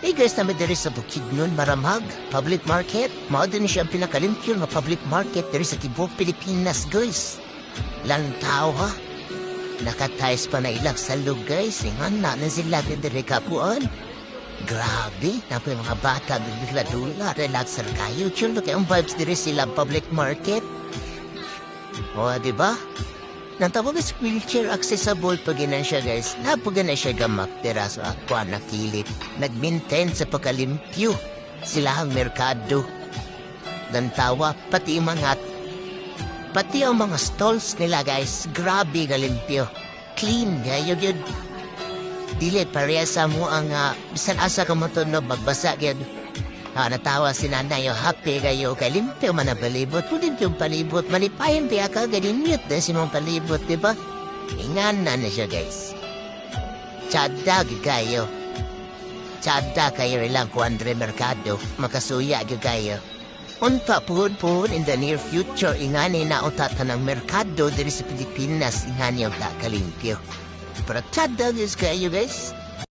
Guys, namin diri sa Bukidnon, Maramag, public market. Mao din siya ang pinakalimpyo nga public market diri sa tibuok Pilipinas, guys. Lantaw ha. Nakatayos pa na ilang salog, guys. Ingan na sila diri kapuan. Grabe, napo yung mga bata bigla-dula, relaxer kayo. Chulo kayong vibes diri sila public market. O, diba? Nang tawag is wheelchair accessible pag inan siya, guys. Napagan na siya gamak tira sa akwa na kilip. Nag-maintain sa pagkalimpyo. Sila ang merkado. Dantawa, pati ang mga stalls nila, guys. Grabe kalimpyo. Clean, gayo yun. Dili, pareha sa mo ang bisan asa ka mo to no, magbasa yun. Natawa si nanay, happy kayo, kay limpyo man na palibot, tulim yung palibot, malipayan piya ka, galimyot na si mong palibot, diba? Ingan na siya, guys. Tsadag kayo. Tsada kayo ilang kuandre merkado, makasuya kayo. Unpa po in the near future, ingani na utatan ng merkado diri sa Pilipinas, ingani ang kalimpyo. Pero tsadag kayo, guys.